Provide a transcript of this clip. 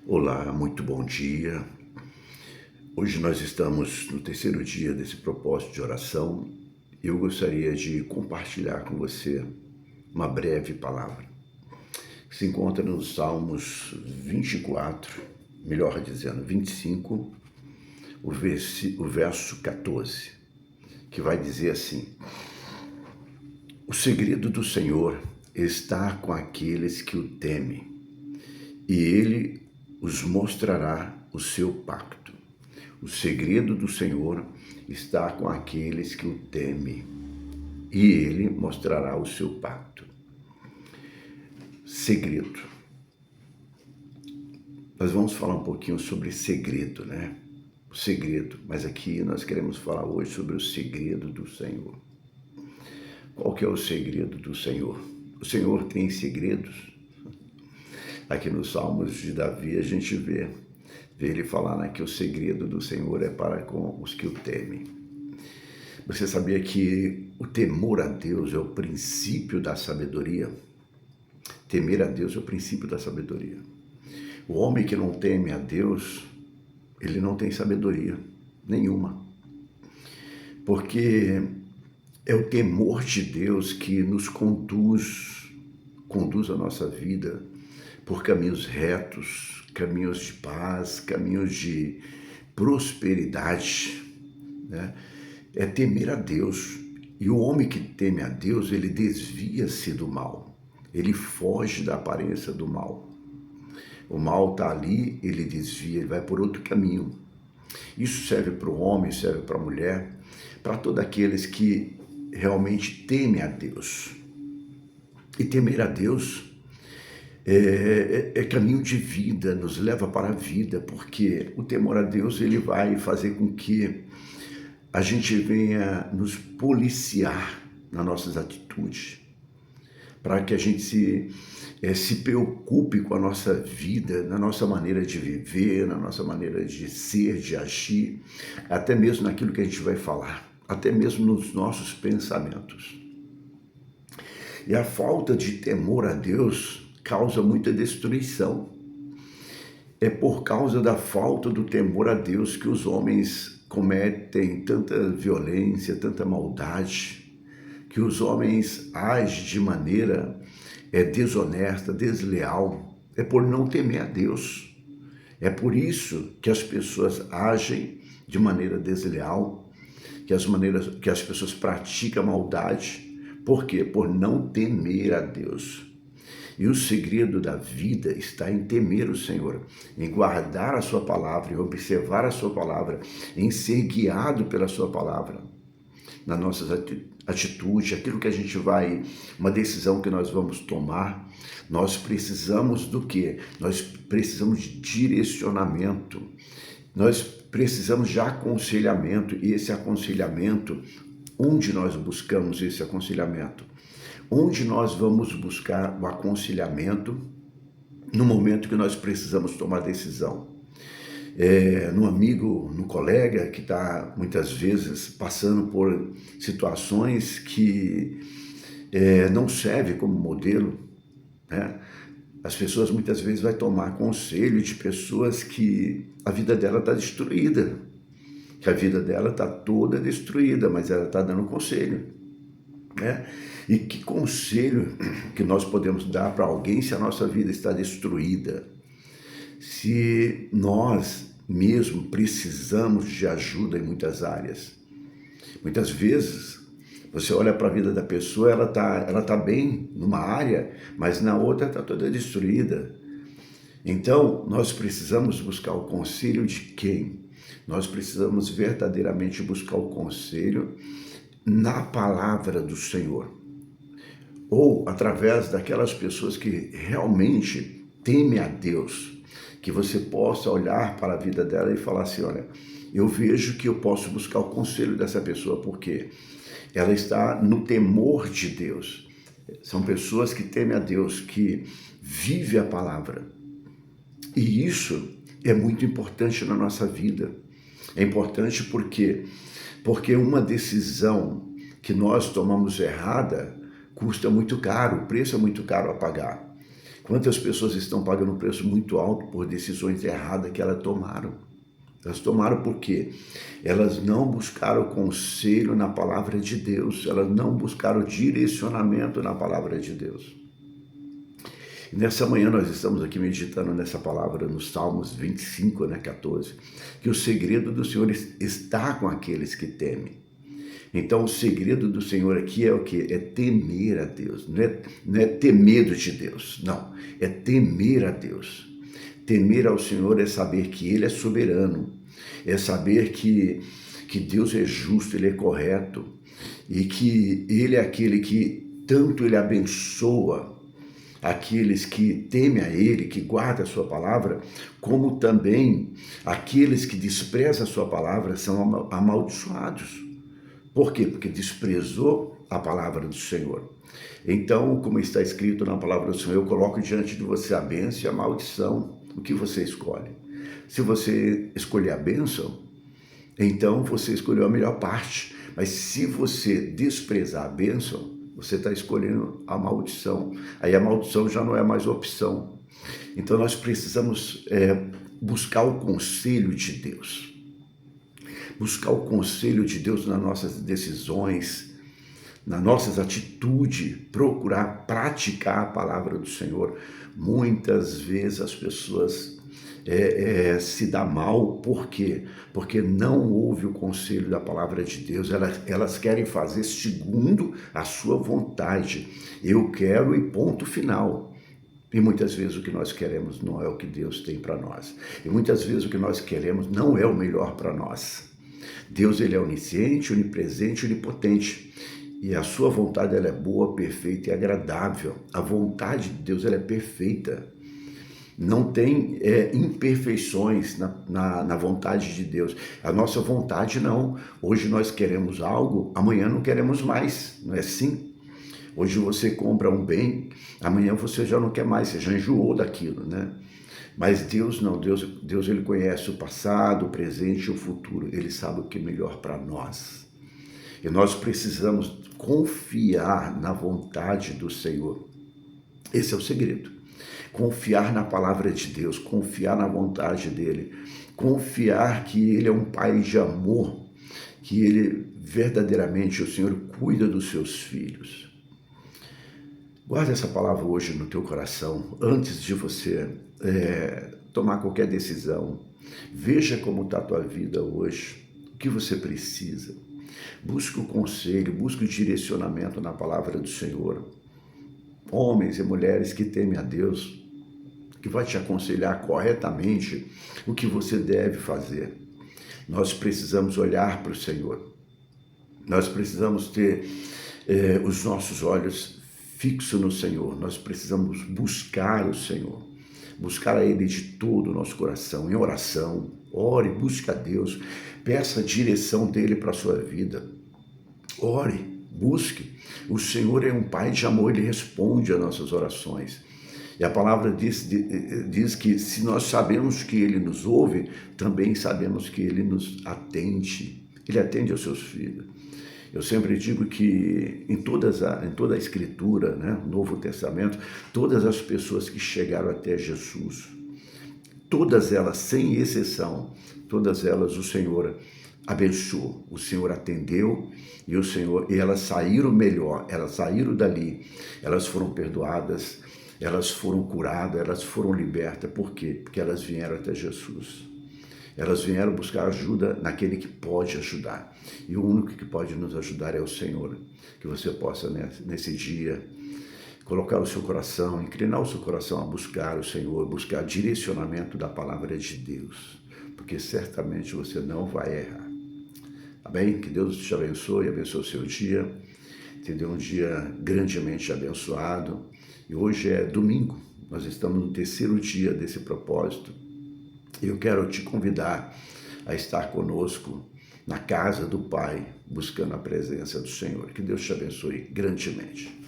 Olá, muito bom dia. Hoje nós estamos no terceiro dia desse propósito de oração e eu gostaria de compartilhar com você uma breve palavra. Se encontra nos Salmos 24, melhor dizendo, 25, o verso 14, que vai dizer assim: O segredo do Senhor está com aqueles que o temem, e ele os mostrará o seu pacto. O segredo do Senhor está com aqueles que o temem, e ele mostrará o seu pacto. Segredo. Nós vamos falar um pouquinho sobre segredo, né? O segredo, mas aqui nós queremos falar hoje sobre o segredo do Senhor. Qual que é o segredo do Senhor? O Senhor tem segredos? Aqui nos Salmos de Davi a gente vê ele falar, né, que o segredo do Senhor é para com os que o temem. Você sabia que o temor a Deus é o princípio da sabedoria? Temer a Deus é o princípio da sabedoria. O homem que não teme a Deus, ele não tem sabedoria nenhuma. Porque é o temor de Deus que nos conduz a nossa vida por caminhos retos, caminhos de paz, caminhos de prosperidade, né? É temer a Deus. E o homem que teme a Deus, ele desvia-se do mal. Ele foge da aparência do mal. O mal está ali, ele desvia, ele vai por outro caminho. Isso serve para o homem, serve para a mulher, para todos aqueles que realmente temem a Deus. E temer a Deus é caminho de vida, nos leva para a vida, porque o temor a Deus ele vai fazer com que a gente venha nos policiar nas nossas atitudes, para que a gente se preocupe com a nossa vida, na nossa maneira de viver, na nossa maneira de ser, de agir, até mesmo naquilo que a gente vai falar, até mesmo nos nossos pensamentos. E a falta de temor a Deus causa muita destruição. É por causa da falta do temor a Deus que os homens cometem tanta violência, tanta maldade, que os homens agem de maneira desonesta, desleal. É por não temer a Deus. É por isso que as pessoas agem de maneira desleal, que as pessoas praticam maldade. Por quê? Por não temer a Deus. E o segredo da vida está em temer o Senhor, em guardar a sua palavra, em observar a sua palavra, em ser guiado pela sua palavra. Nas nossas atitudes, aquilo que a gente vai, uma decisão que nós vamos tomar, nós precisamos do quê? Nós precisamos de direcionamento, nós precisamos de aconselhamento, e esse aconselhamento, onde nós buscamos esse aconselhamento? Onde nós vamos buscar o aconselhamento no momento que nós precisamos tomar decisão? No amigo, no colega que está muitas vezes passando por situações que não serve como modelo, né? As pessoas muitas vezes vão tomar conselho de pessoas que a vida dela está destruída, que a vida dela está toda destruída, mas ela está dando conselho, né? E que conselho que nós podemos dar para alguém se a nossa vida está destruída? Se nós mesmo precisamos de ajuda em muitas áreas. Muitas vezes você olha para a vida da pessoa, ela tá bem numa área, mas na outra está toda destruída. Então, nós precisamos buscar o conselho de quem? Nós precisamos verdadeiramente buscar o conselho na palavra do Senhor, ou através daquelas pessoas que realmente temem a Deus, que você possa olhar para a vida dela e falar assim: olha, eu vejo que eu posso buscar o conselho dessa pessoa, porque ela está no temor de Deus. São pessoas que temem a Deus, que vivem a palavra. E isso é muito importante na nossa vida. É importante porque uma decisão que nós tomamos errada custa muito caro, o preço é muito caro a pagar. Quantas pessoas estão pagando um preço muito alto por decisões erradas que elas tomaram? Elas tomaram por quê? Elas não buscaram conselho na palavra de Deus, elas não buscaram direcionamento na palavra de Deus. E nessa manhã nós estamos aqui meditando nessa palavra nos Salmos 25, 14, que o segredo do Senhor está com aqueles que temem. Então o segredo do Senhor aqui é o quê? É temer a Deus, não é ter medo de Deus, não, é temer a Deus. Temer ao Senhor é saber que Ele é soberano, é saber que Deus é justo, Ele é correto, e que Ele é aquele que tanto Ele abençoa aqueles que temem a Ele, que guardam a sua palavra, como também aqueles que desprezam a sua palavra são amaldiçoados. Por quê? Porque desprezou a palavra do Senhor. Então, como está escrito na palavra do Senhor, eu coloco diante de você a bênção e a maldição. O que você escolhe? Se você escolher a bênção, então você escolheu a melhor parte. Mas se você desprezar a bênção, você está escolhendo a maldição. Aí a maldição já não é mais opção. Então nós precisamos buscar o conselho de Deus. Buscar o conselho de Deus nas nossas decisões, nas nossas atitudes, procurar praticar a palavra do Senhor. Muitas vezes as pessoas se dão mal, por quê? Porque não ouve o conselho da palavra de Deus, elas querem fazer segundo a sua vontade. Eu quero e ponto final. E muitas vezes o que nós queremos não é o que Deus tem para nós. E muitas vezes o que nós queremos não é o melhor para nós. Deus, Ele é onisciente, onipresente, onipotente. E a sua vontade, ela é boa, perfeita e agradável. A vontade de Deus, ela é perfeita. Não tem imperfeições na vontade de Deus. A nossa vontade não. Hoje nós queremos algo, amanhã não queremos mais. Não é assim? Hoje você compra um bem, amanhã você já não quer mais, você já enjoou daquilo, né? Mas Deus não, Deus Ele conhece o passado, o presente e o futuro. Ele sabe o que é melhor para nós. E nós precisamos confiar na vontade do Senhor. Esse é o segredo. Confiar na palavra de Deus, confiar na vontade dEle, confiar que Ele é um Pai de amor, que Ele verdadeiramente, o Senhor, cuida dos seus filhos. Guarda essa palavra hoje no teu coração, antes de você tomar qualquer decisão. Veja como está a tua vida hoje, o que você precisa. Busque o conselho, busque o direcionamento na palavra do Senhor. Homens e mulheres que temem a Deus, que vai te aconselhar corretamente o que você deve fazer. Nós precisamos olhar para o Senhor. Nós precisamos ter os nossos olhos fixo no Senhor, nós precisamos buscar o Senhor, buscar a Ele de todo o nosso coração, em oração, ore, busque a Deus, peça a direção dEle para a sua vida, ore, busque, o Senhor é um Pai de amor, Ele responde às nossas orações, e a palavra diz que se nós sabemos que Ele nos ouve, também sabemos que Ele nos atende, Ele atende aos seus filhos. Eu sempre digo que em toda a Escritura, né, Novo Testamento, todas as pessoas que chegaram até Jesus, todas elas, sem exceção, todas elas o Senhor abençoou, o Senhor atendeu e elas saíram melhor, elas saíram dali, elas foram perdoadas, elas foram curadas, elas foram libertas. Por quê? Porque elas vieram até Jesus. Elas vieram buscar ajuda naquele que pode ajudar. E o único que pode nos ajudar é o Senhor. Que você possa, nesse dia, colocar o seu coração, inclinar o seu coração a buscar o Senhor, buscar direcionamento da palavra de Deus. Porque certamente você não vai errar. Amém? Que Deus te abençoe o seu dia. Te dê um dia grandemente abençoado. E hoje é domingo. Nós estamos no terceiro dia desse propósito. Eu quero te convidar a estar conosco na casa do Pai, buscando a presença do Senhor. Que Deus te abençoe grandemente.